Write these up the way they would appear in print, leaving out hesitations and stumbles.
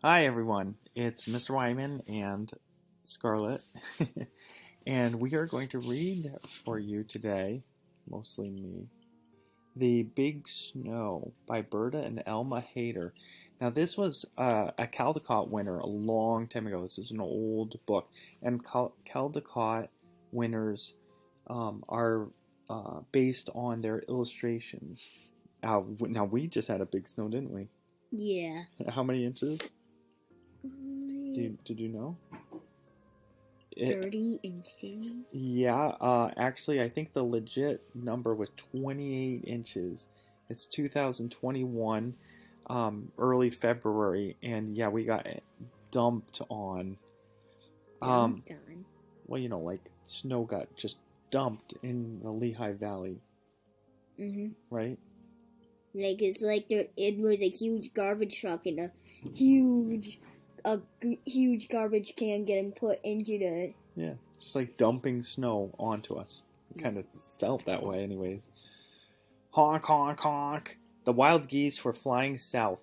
Hi everyone, it's Mr. Weimann and Scarlet, and we are going to read for you today, mostly me, The Big Snow by Berta and Elma Hayter. Now this was a Caldecott winner a long time ago. This is an old book, and Caldecott winners are based on their illustrations. Now we just had a big snow, didn't we? Yeah. How many inches? Did you know? 30 inches? Yeah, actually, I think the legit number was 28 inches. It's 2021, early February, and yeah, we got dumped on. Dumped on? Well, like snow got just dumped in the Lehigh Valley. Mm-hmm. Right? Like, it's like it was a huge garbage truck and a huge garbage can getting put into the... Yeah, just like dumping snow onto us. It kind of felt that way anyways. Honk, honk, honk. The wild geese were flying south.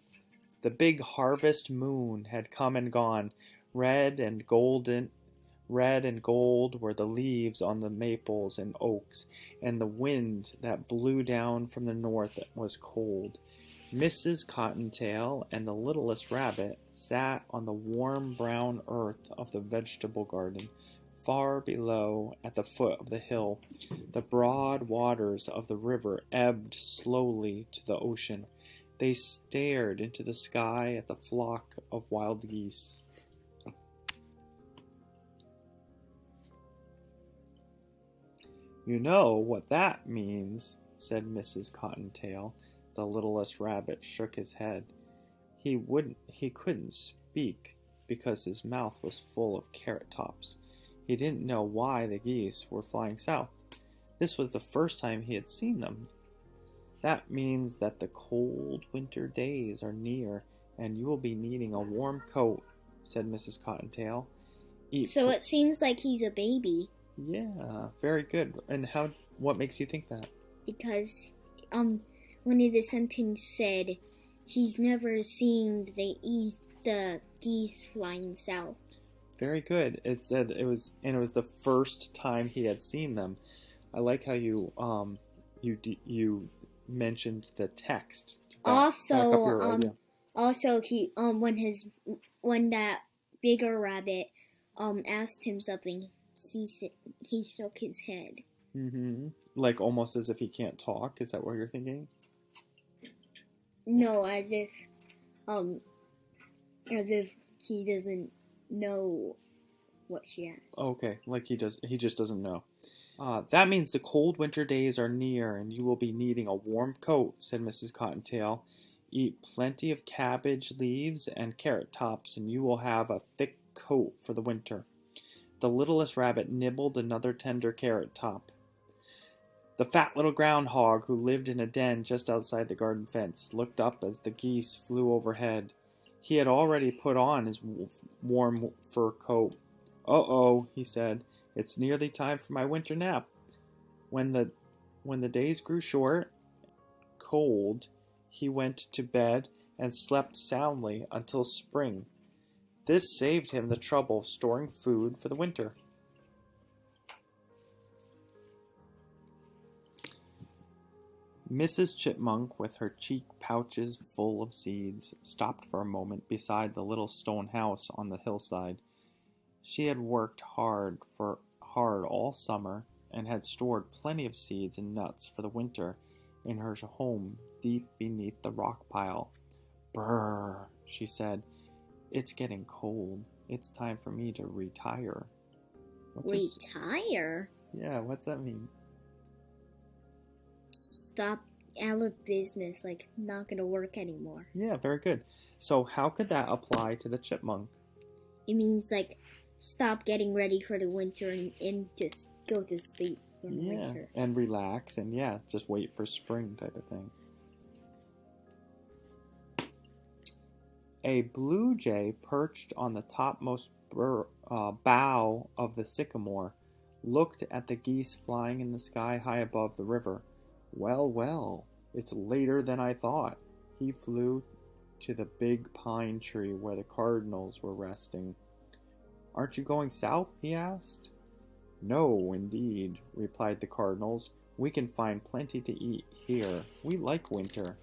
The big harvest moon had come and gone. Red and gold were the leaves on the maples and oaks, and the wind that blew down from the north was cold. Mrs. Cottontail and the littlest rabbit sat on the warm brown earth of the vegetable garden. Far below, at the foot of the hill, the broad waters of the river ebbed slowly to the ocean. They stared into the sky at the flock of wild geese. "You know what that means," said Mrs. Cottontail. The littlest rabbit shook his head. He couldn't speak because his mouth was full of carrot tops. He didn't know why the geese were flying south. This was the first time he had seen them. "That means that the cold winter days are near, and you will be needing a warm coat," said Mrs. Cottontail. So it seems like he's a baby. Yeah, very good. And what makes you think that? Because one of the sentences said he's never seen the geese flying south. Very good. It said it was the first time he had seen them. I like how you mentioned the text. Also he when that bigger rabbit asked him something, he shook his head. Mm-hmm. Like almost as if he can't talk. Is that what you're thinking? No, as if he doesn't know what she asked. Okay, like he just doesn't know. "That means the cold winter days are near, and you will be needing a warm coat," said Mrs. Cottontail. "Eat plenty of cabbage leaves and carrot tops, and you will have a thick coat for the winter." The littlest rabbit nibbled another tender carrot top. The fat little groundhog, who lived in a den just outside the garden fence, looked up as the geese flew overhead. He had already put on his warm fur coat. "Uh-oh," he said, "it's nearly time for my winter nap." When the days grew short, cold, he went to bed and slept soundly until spring. This saved him the trouble of storing food for the winter. Mrs. Chipmunk, with her cheek pouches full of seeds, stopped for a moment beside the little stone house on the hillside. She had worked hard all summer and had stored plenty of seeds and nuts for the winter in her home deep beneath the rock pile. "Brrr," she said. "It's getting cold. It's time for me to retire." Retire? Yeah, what's that mean? Stop out of business, like not gonna work anymore. Yeah, very good. So how could that apply to the chipmunk? It means like stop getting ready for the winter and just go to sleep for the winter. And relax and just wait for spring type of thing. A blue jay perched on the topmost bough of the sycamore looked at the geese flying in the sky high above the river. "Well, well, it's later than I thought." He flew to the big pine tree where the cardinals were resting. "Aren't you going south?" he asked. "No, indeed," replied the cardinals. "We can find plenty to eat here. We like winter."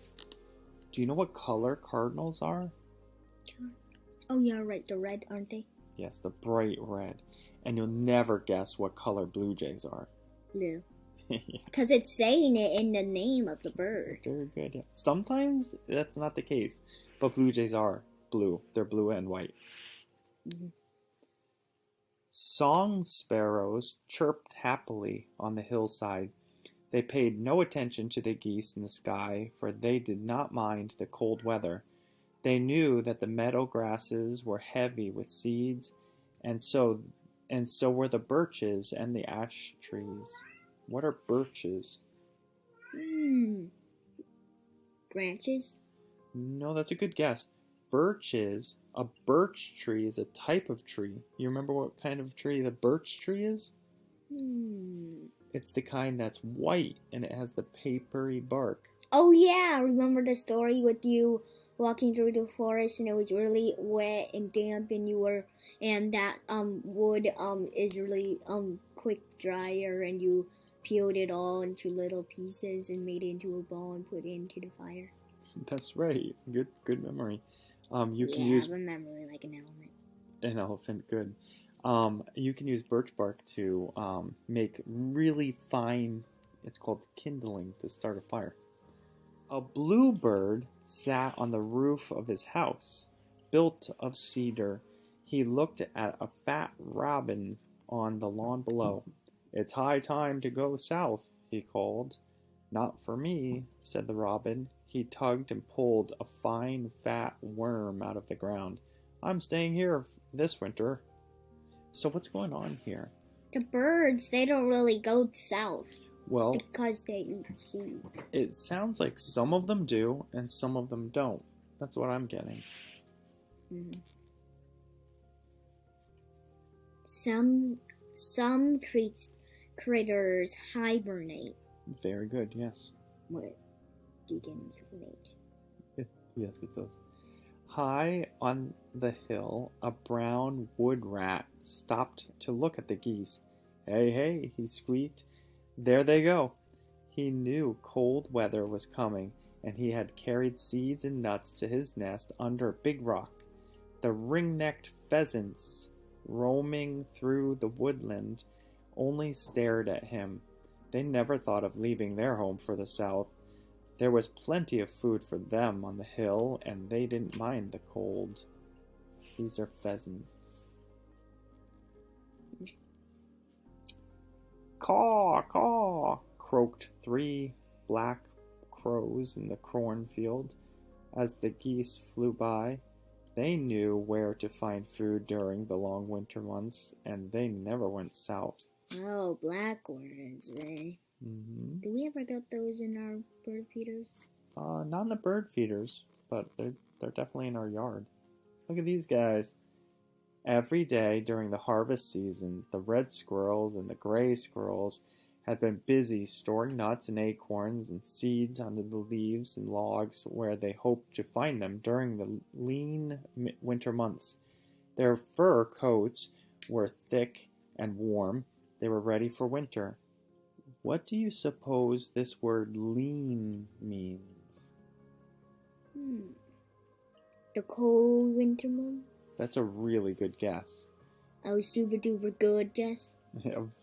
Do you know what color cardinals are? Oh, yeah, right. The red, aren't they? Yes, the bright red. And you'll never guess what color blue jays are. Blue. Yeah, Because it's saying it in the name of the bird. very good. Yeah. Sometimes that's not the case, but blue jays are blue. They're blue and white. Mm-hmm. Song sparrows chirped happily on the hillside. They paid no attention to the geese in the sky, for they did not mind the cold weather. They knew that the meadow grasses were heavy with seeds, and so were the birches and the ash trees. What are birches? Branches? No, that's a good guess. Birches, a birch tree is a type of tree. You remember what kind of tree the birch tree is? It's the kind that's white and it has the papery bark. Oh, yeah. Remember the story with you walking through the forest and it was really wet and damp and that wood is really quick dryer and you peeled it all into little pieces and made it into a ball and put it into the fire. That's right. Good memory. You can use use a memory like an elephant. an elephant. Good. You can use birch bark to make really fine. It's called kindling to start a fire. A bluebird sat on the roof of his house, built of cedar. He looked at a fat robin on the lawn below. "It's high time to go south," he called. "Not for me," said the robin. He tugged and pulled a fine fat worm out of the ground. "I'm staying here this winter." So what's going on here? The birds, they don't really go south. Well, Because they eat seeds. it sounds like some of them do and some of them don't. That's what I'm getting. Mm-hmm. Some critters hibernate. Very good, yes. What begins with H. Yes, it does. High on the hill, a brown wood rat stopped to look at the geese. "Hey, hey," he squeaked. "There they go." He knew cold weather was coming, and he had carried seeds and nuts to his nest under a big rock. The ring-necked pheasants, roaming through the woodland, only stared at him. They never thought of leaving their home for the south. There was plenty of food for them on the hill, and they didn't mind the cold. These are pheasants. "Caw, caw," croaked 3 black crows in the cornfield as the geese flew by. They knew where to find food during the long winter months, and they never went south. Oh, blackbirds, eh? Mm-hmm. Do we ever get those in our bird feeders? Not in the bird feeders, but they're definitely in our yard. Look at these guys. Every day during the harvest season, the red squirrels and the gray squirrels had been busy storing nuts and acorns and seeds under the leaves and logs where they hoped to find them during the lean winter months. Their fur coats were thick and warm. They were ready for winter. What do you suppose this word lean means? The cold winter months? That's a really good guess. Oh, super duper good, Jess.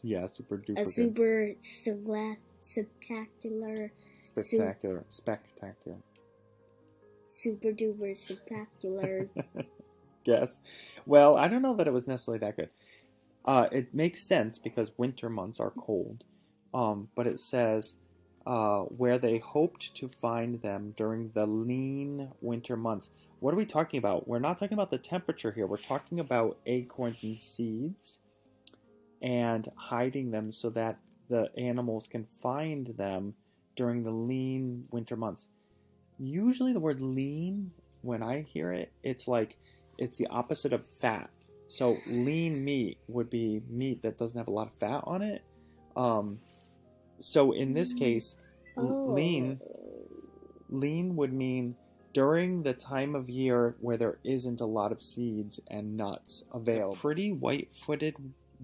Yeah, super duper A good. super spectacular. Spectacular. Super duper spectacular. Guess. Well, I don't know that it was necessarily that good. It makes sense because winter months are cold. But it says where they hoped to find them during the lean winter months. What are we talking about? We're not talking about the temperature here. We're talking about acorns and seeds and hiding them so that the animals can find them during the lean winter months. Usually the word lean, when I hear it, it's the opposite of fat. So lean meat would be meat that doesn't have a lot of fat on it. So in this case, lean would mean during the time of year where there isn't a lot of seeds and nuts available. The pretty white-footed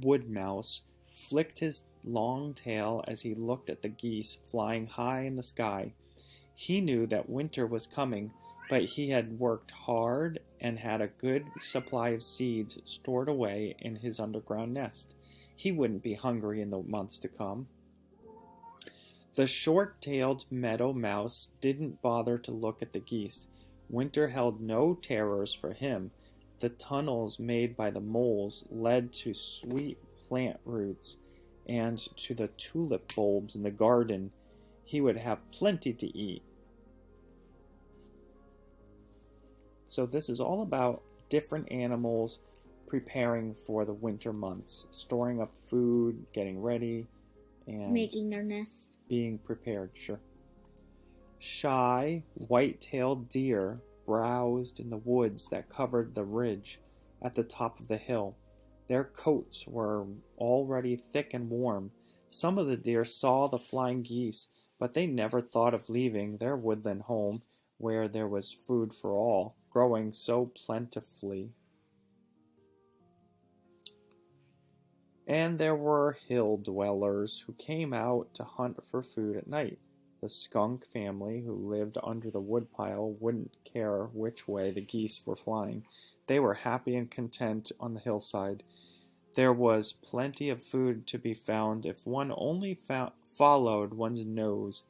wood mouse flicked his long tail as he looked at the geese flying high in the sky. He knew that winter was coming, but he had worked hard and had a good supply of seeds stored away in his underground nest. He wouldn't be hungry in the months to come. The short-tailed meadow mouse didn't bother to look at the geese. Winter held no terrors for him. The tunnels made by the moles led to sweet plant roots and to the tulip bulbs in the garden. He would have plenty to eat. So this is all about different animals preparing for the winter months, storing up food, getting ready, and making their nest. Being prepared, sure. Shy, white-tailed deer browsed in the woods that covered the ridge at the top of the hill. Their coats were already thick and warm. Some of the deer saw the flying geese, but they never thought of leaving their woodland home where there was food for all, growing so plentifully. And there were hill dwellers who came out to hunt for food at night. The skunk family who lived under the woodpile wouldn't care which way the geese were flying. They were happy and content on the hillside. There was plenty of food to be found if one only followed one's nose,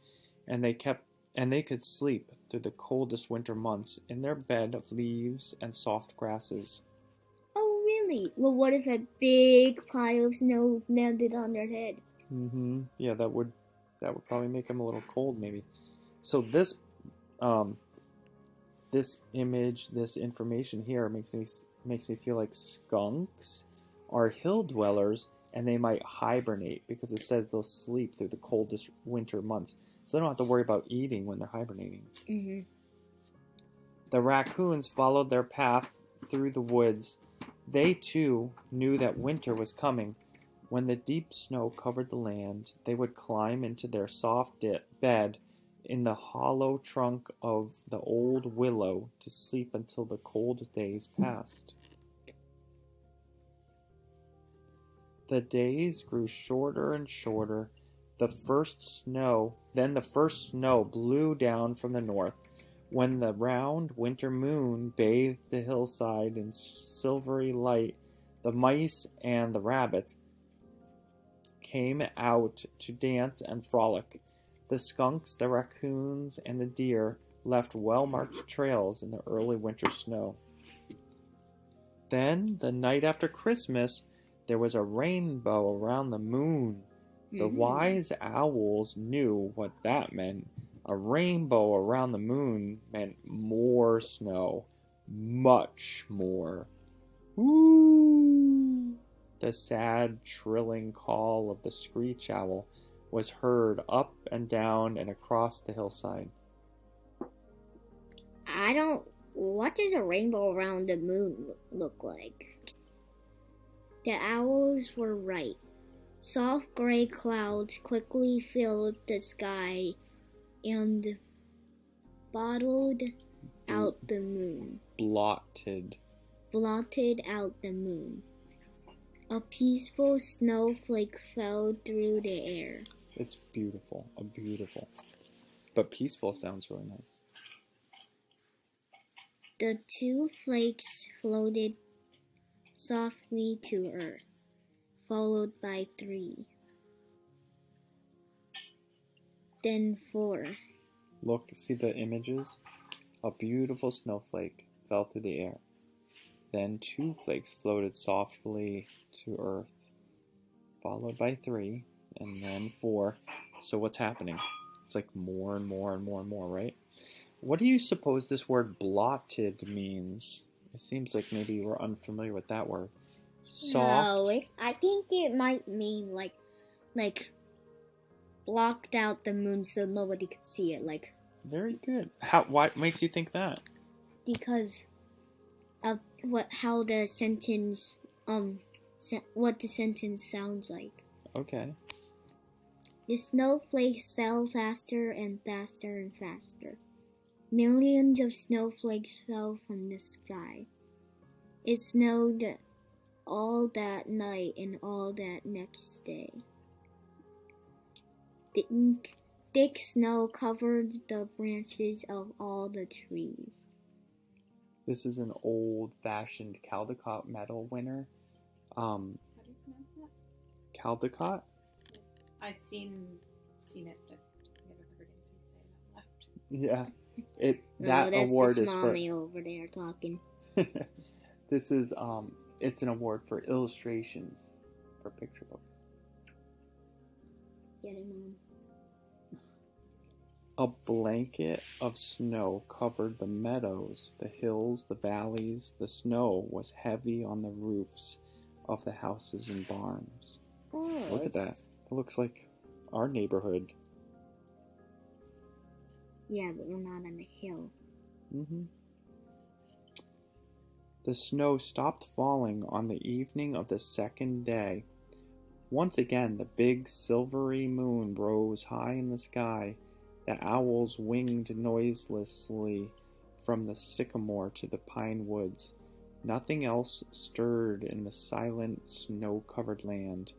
and they could sleep through the coldest winter months in their bed of leaves and soft grasses. Oh, really? Well, what if a big pile of snow landed on their head? Yeah, that would probably make them a little cold, maybe. So this image, this information here makes me feel like skunks are hill dwellers, and they might hibernate because it says they'll sleep through the coldest winter months. So they don't have to worry about eating when they're hibernating. Mm-hmm. The raccoons followed their path through the woods. They, too, knew that winter was coming. When the deep snow covered the land, they would climb into their soft bed in the hollow trunk of the old willow to sleep until the cold days passed. The days grew shorter and shorter. Then the first snow blew down from the north. When the round winter moon bathed the hillside in silvery light, the mice and the rabbits came out to dance and frolic. The skunks, the raccoons, and the deer left well-marked trails in the early winter snow. Then, the night after Christmas, there was a rainbow around the moon. The wise owls knew what that meant. A rainbow around the moon meant more snow. Much more. Woo! The sad, trilling call of the screech owl was heard up and down and across the hillside. What does a rainbow around the moon look like? The owls were right. Soft gray clouds quickly filled the sky and blotted out the moon. Blotted out the moon. A peaceful snowflake fell through the air. It's beautiful. But peaceful sounds really nice. The 2 flakes floated softly to earth, followed by 3. Then 4. Look, see the images? A beautiful snowflake fell through the air. Then 2 flakes floated softly to earth, followed by 3, and then 4. So what's happening? It's like more and more and more and more, right? What do you suppose this word blotted means? It seems like maybe you were unfamiliar with that word. Soft. No, I think it might mean like blocked out the moon so nobody could see it. Like. Very good. What makes you think that? Because of how the sentence what the sentence sounds like. Okay. The snowflakes fell faster and faster and faster. Millions of snowflakes fell from the sky. It snowed all that night and all that next day. Thick snow covered the branches of all the trees. This is an old-fashioned Caldecott medal winner. How do you pronounce that? Caldecott? I've seen it, but I've never heard anybody say it out loud. Yeah. That that's award just is mommy over there talking. This is it's an award for illustrations for picture books. Get it, Mom. A blanket of snow covered the meadows, the hills, the valleys. The snow was heavy on the roofs of the houses and barns. Oh, Look at that. It looks like our neighborhood. Yeah, but we're not on a hill. Mm-hmm. The snow stopped falling on the evening of the second day. Once again, the big silvery moon rose high in the sky. The owls winged noiselessly from the sycamore to the pine woods. Nothing else stirred in the silent, snow-covered land.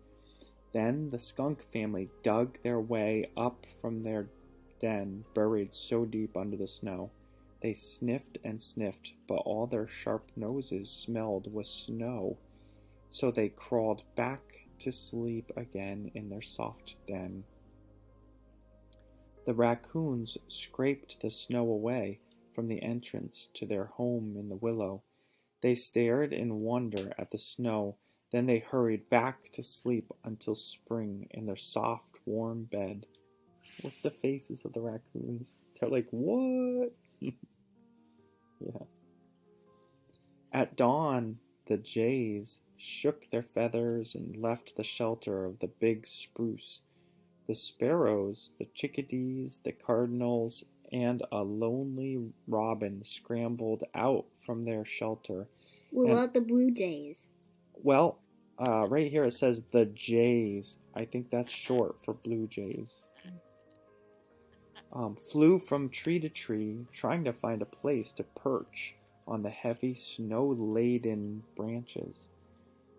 Then the skunk family dug their way up from their den, buried so deep under the snow. They sniffed and sniffed, but all their sharp noses smelled was snow. So they crawled back to sleep again in their soft den. The raccoons scraped the snow away from the entrance to their home in the willow. They stared in wonder at the snow, then they hurried back to sleep until spring in their soft, warm bed. Look at the faces of the raccoons. They're like, what? Yeah. At dawn, the jays shook their feathers and left the shelter of the big spruce. The sparrows, the chickadees, the cardinals, and a lonely robin scrambled out from their shelter. What about the blue jays? Well, right here it says the jays. I think that's short for blue jays. Flew from tree to tree, trying to find a place to perch on the heavy snow-laden branches.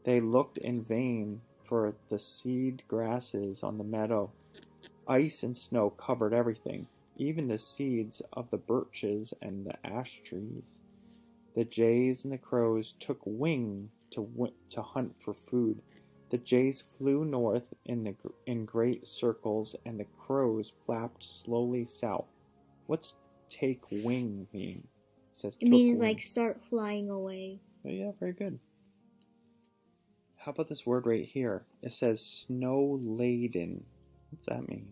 They looked in vain for the seed grasses on the meadow. Ice and snow covered everything, even the seeds of the birches and the ash trees. The jays and the crows took wing to hunt for food. The jays flew north in great circles, and the crows flapped slowly south. What's take wing mean? It means like start flying away. Oh, yeah, very good. How about this word right here? It says snow-laden. What's that mean?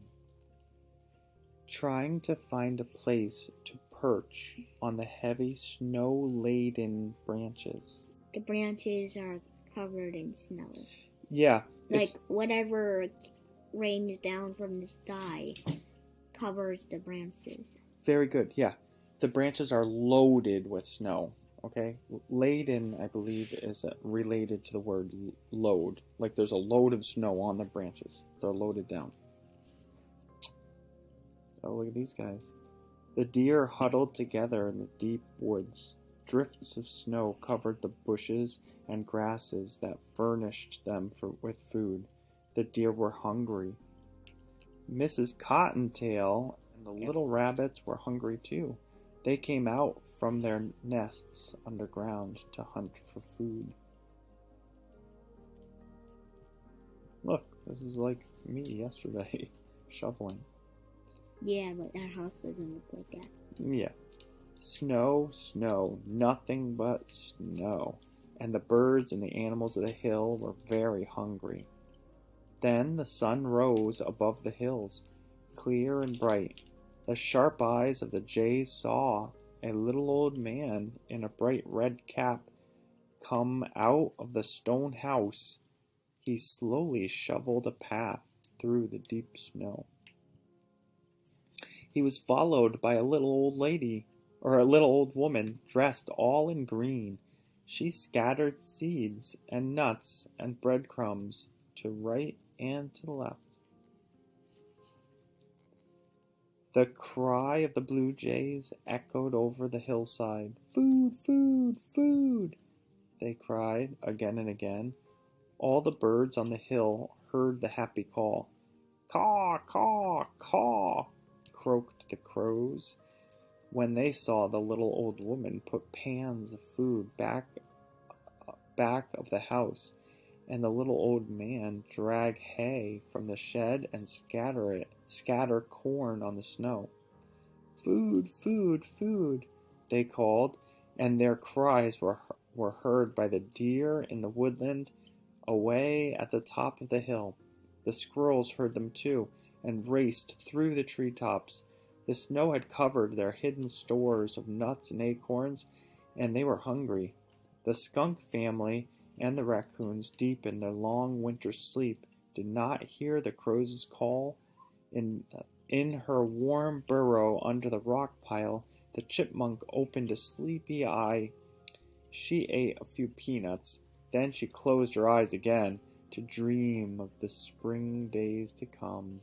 Trying to find a place to perch on the heavy snow-laden branches. The branches are covered in snow. Yeah. Like whatever rains down from the sky covers the branches. Very good, yeah. The branches are loaded with snow, okay? Laden, I believe, is related to the word load. Like there's a load of snow on the branches. They're loaded down. Oh, look at these guys. The deer huddled together in the deep woods. Drifts of snow covered the bushes and grasses that furnished them with food. The deer were hungry. Mrs. Cottontail and the little rabbits were hungry too. They came out from their nests underground to hunt for food. Look, this is like me yesterday, shoveling. Yeah, but our house doesn't look like that. Yeah. Snow, snow, nothing but snow. And the birds and the animals of the hill were very hungry. Then the sun rose above the hills, clear and bright. The sharp eyes of the jays saw a little old man in a bright red cap come out of the stone house. He slowly shoveled a path through the deep snow. He was followed by a little old lady, or a little old woman, dressed all in green. She scattered seeds and nuts and breadcrumbs to right and to the left. The cry of the blue jays echoed over the hillside. Food, food, food, they cried again and again. All the birds on the hill heard the happy call. Caw, caw, caw, croaked the crows when they saw the little old woman put pans of food back of the house, and the little old man drag hay from the shed and scatter corn on the snow. Food, food, food, they called, and their cries were heard by the deer in the woodland away at the top of the hill. The squirrels heard them too, and raced through the treetops. The snow had covered their hidden stores of nuts and acorns, and they were hungry. The skunk family and the raccoons, deep in their long winter sleep, did not hear the crow's call. In her warm burrow under the rock pile, the chipmunk opened a sleepy eye. She ate a few peanuts, then she closed her eyes again to dream of the spring days to come.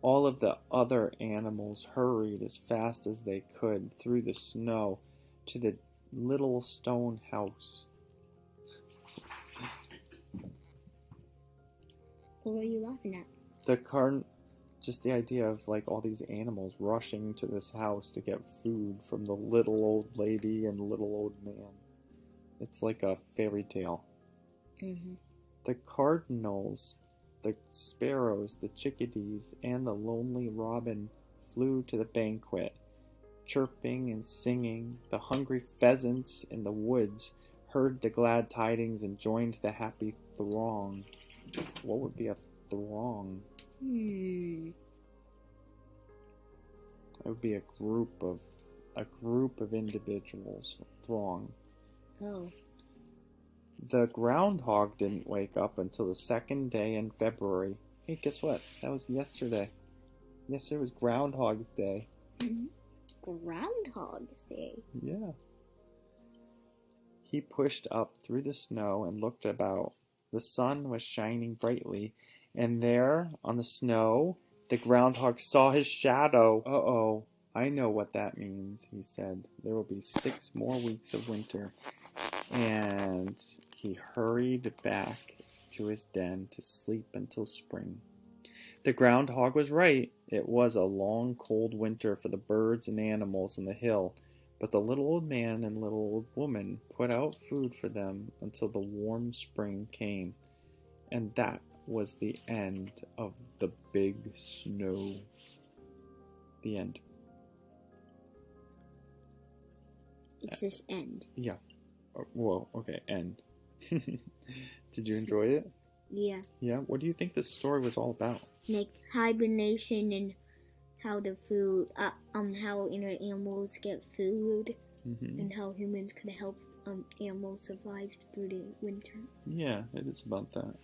All of the other animals hurried as fast as they could through the snow to the little stone house. What were you laughing at? Just the idea of like all these animals rushing to this house to get food from the little old lady and little old man. It's like a fairy tale. Mm-hmm. The cardinals, the sparrows, the chickadees, and the lonely robin flew to the banquet, chirping and singing. The hungry pheasants in the woods heard the glad tidings and joined the happy throng. What would be a throng? It would be a group of individuals. A throng. Oh. The groundhog didn't wake up until the second day in February. Hey, guess what? That was yesterday. Yesterday was Groundhog's Day. Groundhog's Day? Yeah. He pushed up through the snow and looked about. The sun was shining brightly, and there, on the snow, the groundhog saw his shadow. Uh-oh, I know what that means, he said. There will be 6 more weeks of winter. And he hurried back to his den to sleep until spring. The groundhog was right. It was a long, cold winter for the birds and animals in the hill, but the little old man and little old woman put out food for them until the warm spring came. And that was the end of the big snow. The end. It's this end. Yeah. Whoa, okay, end. Did you enjoy it? Yeah. Yeah? What do you think this story was all about? Like hibernation and how the food, how animals get food, and how humans could help animals survive through the winter. Yeah, it is about that.